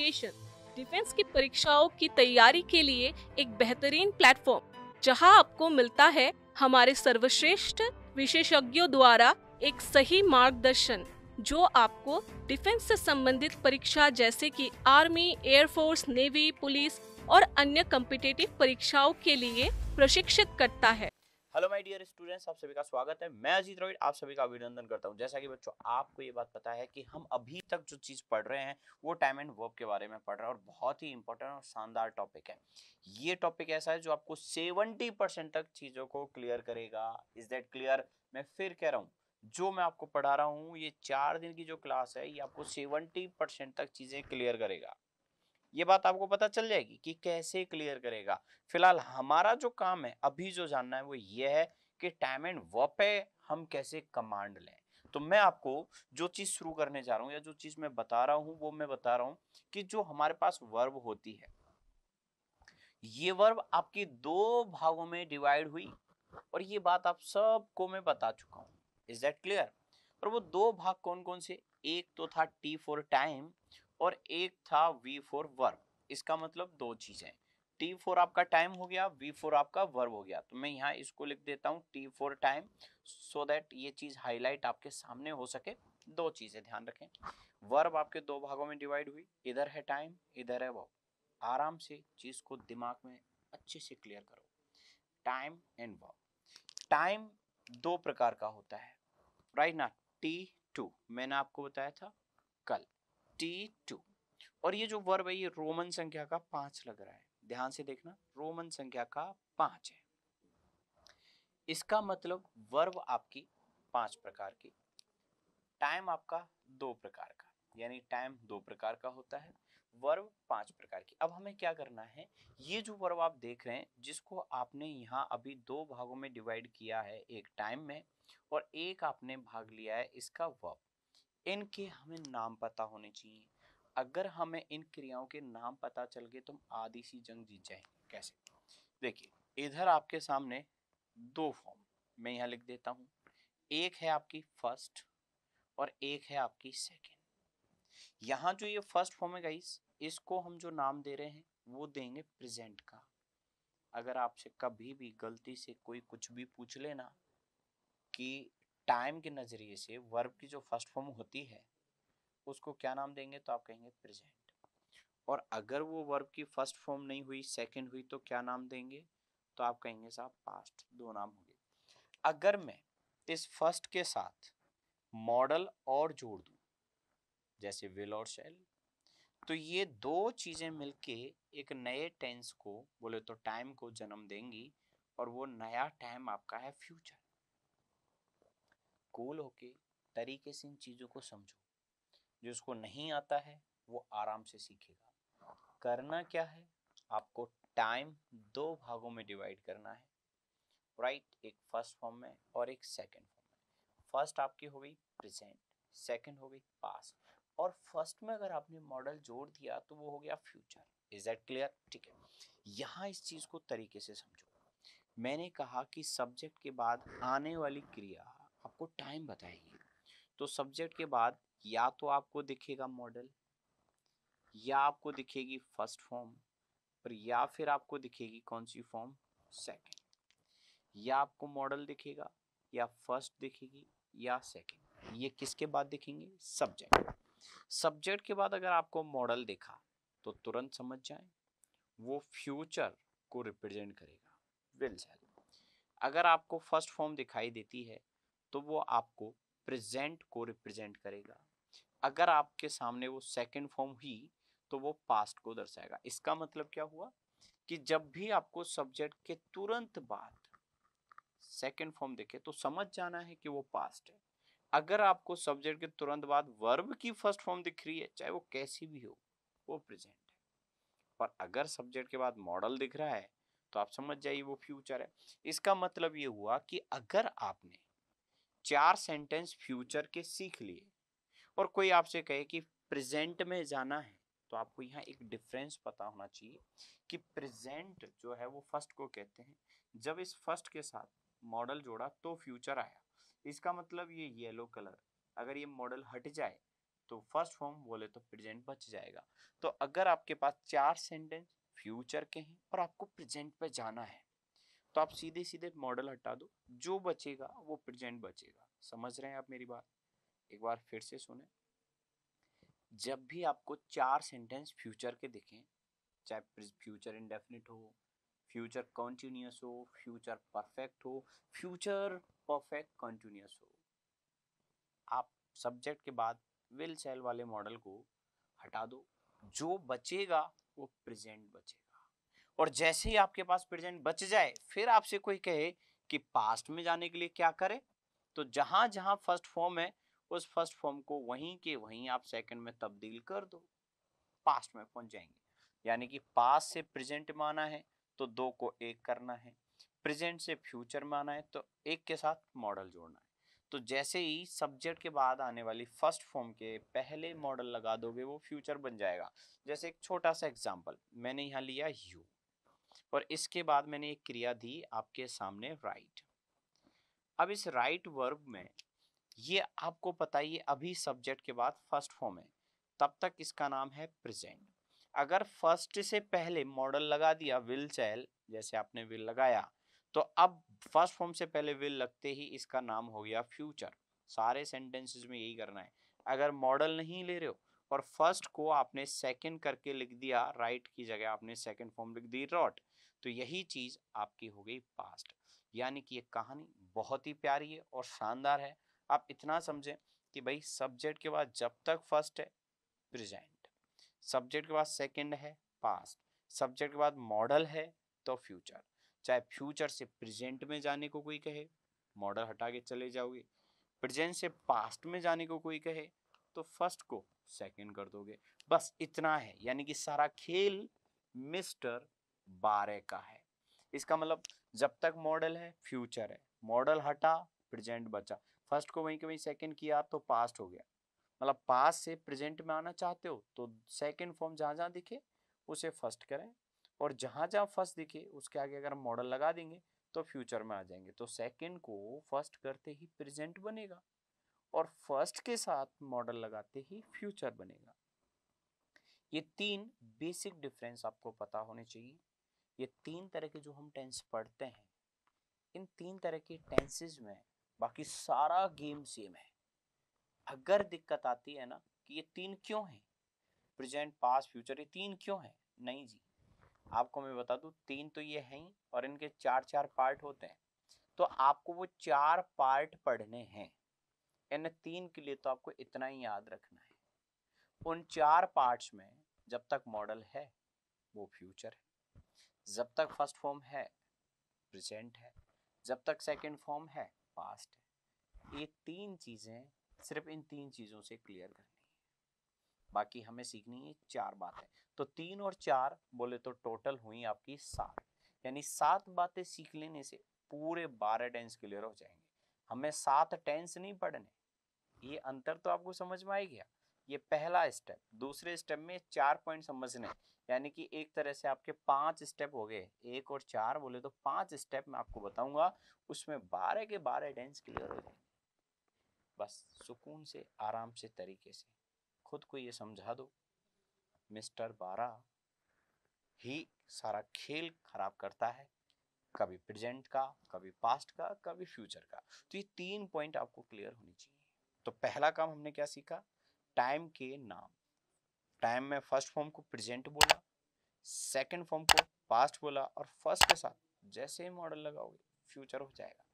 Education defence की परीक्षाओं की तैयारी के लिए एक बेहतरीन प्लेटफॉर्म जहां आपको मिलता है हमारे सर्वश्रेष्ठ विशेषज्ञों द्वारा एक सही मार्गदर्शन जो आपको डिफेंस से संबंधित परीक्षा जैसे कि आर्मी, एयरफोर्स, नेवी, पुलिस और अन्य कॉम्पिटिटिव परीक्षाओं के लिए प्रशिक्षित करता है। हेलो माय डियर स्टूडेंट्स, आप सभी का स्वागत है। मैं अजीत रोहित आप सभी का अभिनंदन करता हूं। जैसा कि बच्चों आपको ये बात पता है कि हम अभी तक जो चीज पढ़ रहे हैं वो टाइम एंड वर्ब के बारे में पढ़ रहे हैं और बहुत ही इंपॉर्टेंट और शानदार टॉपिक है। ये टॉपिक ऐसा है जो आपको 70% तक चीजों को क्लियर करेगा। Is that clear? मैं फिर कह रहा हूँ, जो मैं आपको पढ़ा रहा हूँ ये 4 दिन की जो क्लास है ये आपको 70% तक चीजें क्लियर करेगा। ये बात आपको पता चल जाएगी कि कैसे क्लियर करेगा। फिलहाल हमारा जो काम है अभी जो जानना है वो ये है कि टाइम एंड वर्ब पे हम कैसे कमांड लें। तो मैं आपको जो चीज शुरू करने जा रहा हूँ या जो चीज मैं बता रहा हूँ वो मैं बता रहा हूँ कि जो हमारे पास वर्ब होती है ये वर्ब आपकी दो भागों में डिवाइड हुई और ये बात आप सबको मैं बता चुका हूँ। Is that clear? और वो दो भाग कौन कौन से? एक तो था टी फॉर टाइम और एक था वी फॉर वर्ब। इसका मतलब दो चीजें, टी फॉर आपका टाइम हो गया, वी फॉर आपका वर्ब हो गया। तो मैं यहाँ इसको लिख देता हूँ T for time so that ये चीज हाईलाइट आपके सामने हो सके। दो चीजें ध्यान रखें, वर्ब आपके दो भागों में डिवाइड हुई, इधर है टाइम इधर है वर्ब। आराम से चीज को दिमाग में अच्छे से क्लियर करो। Time and verb. टाइम दो प्रकार का होता है, राइट ना? T2 मैंने आपको बताया था कल, T2। और ये जो वर्ब है ये रोमन संख्या का 5 लग रहा है, ध्यान से देखना, रोमन संख्या का 5 है। इसका मतलब वर्ब आपकी 5 प्रकार की, टाइम आपका 2 प्रकार का, यानी टाइम 2 प्रकार का होता है, वर्ब 5 प्रकार की। अब हमें क्या करना है, ये जो वर्ब आप देख रहे हैं जिसको आपने यहाँ अभी दो भागों में डिवाइड किया है, एक टाइम में और एक आपने भाग लिया है इसका वर्ब, इनके हमें नाम पता होने चाहिए। अगर हमें इन क्रियाओं के नाम पता चल गए तो हम आधी सी जंग जीत जाएंगे। कैसे? देखिए, इधर आपके सामने दो फॉर्म मैं यहाँ लिख देता हूँ, एक है आपकी फर्स्ट और एक है आपकी सेकेंड। यहाँ जो ये फर्स्ट फॉर्म है गाइस, इसको हम जो नाम दे रहे हैं वो देंगे प्रेजेंट का। अगर आपसे कभी भी गलती से कोई कुछ भी पूछ लेना कि टाइम के नजरिए से वर्ब की जो फर्स्ट फॉर्म होती है उसको क्या नाम देंगे, तो आप कहेंगे प्रेजेंट। और अगर वो वर्ब की फर्स्ट फॉर्म नहीं हुई, सेकंड हुई, तो क्या नाम देंगे, तो आप कहेंगे साहब पास्ट। दो नाम हो गए। अगर मैं इस फर्स्ट के साथ मॉडल और जोड़ दूं जैसे विल और शैल, तो ये दो चीजें मिलके एक नए टेंस को, बोले तो टाइम को जन्म देंगी और वो नया टाइम आपका है फ्यूचर। कूल होके तरीके से इन चीजों को समझो, जिसको नहीं आता है वो आराम से सीखेगा। करना क्या है, आपको टाइम दो भागों में डिवाइड करना है, राइट? एक फर्स्ट फॉर्म में और एक सेकंड फॉर्म में। फर्स्ट आपकी हो गई प्रेजेंट, सेकंड हो गई पास्ट, और फर्स्ट में अगर आपने मॉडल जोड़ दिया तो वो हो गया फ्यूचर। Is that clear? ठीक है, यहाँ इस चीज को तरीके से समझो। मैंने कहा कि सब्जेक्ट के बाद आने वाली क्रिया आपको टाइम बताएगी, तो सब्जेक्ट के बाद या तो आपको दिखेगा मॉडल, या आपको दिखेगी फर्स्ट फॉर्म, और या फिर आपको दिखेगी कौन सी फॉर्म, सेकंड। या आपको मॉडल दिखेगा या फर्स्ट दिखेगी या सेकंड। ये किसके बाद दिखेंगे? सब्जेक्ट। सब्जेक्ट के बाद अगर आपको मॉडल दिखा तो तुरंत समझ जाए वो फ्यूचर को रिप्रेजेंट करेगा, विल सेल। अगर आपको फर्स्ट फॉर्म दिखाई देती है तो वो आपको प्रेजेंट को रिप्रेजेंट करेगा। अगर आपके सामने वो सेकंड फॉर्म हुई तो वो पास्ट को दर्शाएगा। इसका मतलब क्या हुआ कि जब भी आपको सब्जेक्ट के तुरंत बाद सेकंड फॉर्म दिखे तो समझ जाना है कि वो पास्ट है। अगर आपको सब्जेक्ट के तुरंत बाद वर्ब की फर्स्ट फॉर्म दिख रही है, चाहे वो कैसी भी हो, वो प्रेजेंट है। और अगर सब्जेक्ट के बाद मॉडल दिख रहा है तो आप समझ जाइए वो फ्यूचर है। इसका मतलब ये हुआ कि अगर आपने 4 सेंटेंस फ्यूचर के सीख लिए और कोई आपसे कहे कि प्रेजेंट में जाना है, तो आपको यहाँ एक डिफरेंस पता होना चाहिए कि प्रेजेंट जो है वो फर्स्ट को कहते हैं, जब इस फर्स्ट के साथ मॉडल जोड़ा तो फ्यूचर आया। इसका मतलब ये येलो कलर, अगर ये मॉडल हट जाए तो फर्स्ट फॉर्म बोले तो प्रेजेंट बच जाएगा। तो अगर आपके पास 4 सेंटेंस फ्यूचर के हैं और आपको प्रेजेंट पे जाना है तो आप सीधे सीधे मॉडल हटा दो, जो बचेगा वो प्रेजेंट बचेगा। समझ रहे हैं आप मेरी बात? एक बार फिर से सुने। जब भी आपको 4 सेंटेंस फ्यूचर के दिखें, चाहे फ्यूचर इंडेफिनिट हो, फ्यूचर कॉन्टिन्यूस हो, फ्यूचर परफेक्ट हो, फ्यूचर परफेक्ट कॉन्टिन्यूस हो, आप सब्जेक्ट के बाद विल शैल वाले मॉडल को हटा दो, जो बचेगा वो प्रेजेंट बचेगा। और जैसे ही आपके पास प्रेजेंट बच जाए, फिर आपसे कोई कहे कि पास्ट में जाने के लिए क्या करें, तो जहां जहां फर्स्ट फॉर्म है उस फर्स्ट फॉर्म को वहीं के वहीं आप सेकंड में तब्दील कर दो, पास्ट में पहुंच जाएंगे। यानी कि पास्ट से प्रेजेंट में आना है तो 2 को 1 करना है, प्रेजेंट से फ्यूचर में आना है तो 1 के साथ मॉडल जोड़ना है। तो जैसे ही सब्जेक्ट के बाद आने वाली फर्स्ट फॉर्म के पहले मॉडल लगा दोगे वो फ्यूचर बन जाएगा। जैसे एक छोटा सा एग्जांपल मैंने यहाँ लिया यू, और इसके बाद मैंने एक क्रिया दी आपके सामने राइट। अब इस राइट वर्ब में ये आपको पता है ये अभी सब्जेक्ट के बाद फर्स्ट फॉर्म है, तब तक इसका नाम है प्रेजेंट। अगर फर्स्ट से पहले मॉडल लगा दिया विल शैल, जैसे आपने विल लगाया, तो अब फर्स्ट फॉर्म से पहले विल लगते ही इसका नाम हो गया फ्यूचर। सारे सेंटेंसेस में यही करना है। अगर मॉडल नहीं ले रहे हो और फर्स्ट को आपने सेकंड करके लिख दिया, राइट की जगह आपने सेकंड फॉर्म लिख दी रॉट, तो यही चीज आपकी हो गई पास्ट। यानी कि ये कहानी बहुत ही प्यारी है और शानदार है। आप इतना समझें कि भाई सब्जेक्ट के बाद जब तक फर्स्ट है प्रेजेंट, सब्जेक्ट के बाद सेकंड है पास्ट, सब्जेक्ट के बाद मॉडल है तो फ्यूचर। चाहे फ्यूचर से प्रेजेंट में जाने को कोई कहे, मॉडल हटा के चले जाओगे। प्रेजेंट से पास्ट में जाने को कोई कहे तो फर्स्ट को सेकंड कर दोगे। बस इतना है। यानी कि सारा खेल मिस्टर 12 का है। इसका मतलब जब तक मॉडल है फ्यूचर है, मॉडल हटा प्रेजेंट बचा, फर्स्ट को वहीं के वहीं सेकंड किया तो पास्ट हो गया। मतलब पास्ट से प्रेजेंट में आना चाहते हो तो सेकंड फॉर्म जहां जहां दिखे उसे फर्स्ट करें, और जहां जहां फर्स्ट दिखे उसके आगे अगर मॉडल लगा देंगे तो फ्यूचर में आ जाएंगे। तो सेकंड को फर्स्ट करते ही प्रेजेंट बनेगा और फर्स्ट के साथ मॉडल लगाते ही फ्यूचर बनेगा। ये 3 बेसिक डिफरेंस आपको पता होने चाहिए। ये 3 तरह के जो हम टेंस पढ़ते हैं, इन 3 तरह के टेंसेस में बाकी सारा गेम सेम है। अगर दिक्कत आती है ना कि ये 3 क्यों हैं, प्रेजेंट पास्ट फ्यूचर, ये 3 क्यों हैं, नहीं जी, आपको मैं बता दूं 3 तो ये हैं ही, और इनके 4 पार्ट होते हैं। तो आपको वो 4 पार्ट पढ़ने हैं। इन 3 के लिए तो आपको इतना ही याद रखना है। उन 4 पार्ट्स में जब तक मॉडल है वो फ्यूचर है, जब तक फर्स्ट फॉर्म है प्रेजेंट है, जब तक सेकंड फॉर्म है पास्ट है। ये 3 चीजें सिर्फ इन 3 चीजों से क्लियर करनी है। बाकी हमें सीखनी है 4 बातें। तो 3 और 4 बोले तो टोटल हुई आपकी 7। यानी 7 बातें सीख लेने से पूरे 12 टेंस क्लियर हो जाएंगे। हमें 7 टेंस नहीं पढ़ने। ये अंतर तो आपको समझ में आ गया। ये पहला स्टेप। दूसरे स्टेप में 4 पॉइंट समझने, यानी कि एक तरह से आपके 5 स्टेप हो गए। 1 और 4 बोले तो 5 स्टेप मैं आपको बताऊंगा, उसमें 12 के 12 टेंस क्लियर हो जाएंगे। बस सुकून से आराम से तरीके से खुद को ये समझा दो, मिस्टर 12 ही सारा खेल खराब करता है, कभी प्रेजेंट का, कभी पास्ट का, कभी फ्यूचर का। तो ये 3 पॉइंट आपको क्लियर होनी चाहिए। तो पहला काम हमने क्या सीखा, टाइम के नाम। टाइम में फर्स्ट फॉर्म को प्रेजेंट बोला, सेकंड फॉर्म को पास्ट बोला, और फर्स्ट के साथ जैसे ही मॉडल लगाओगे फ्यूचर हो जाएगा।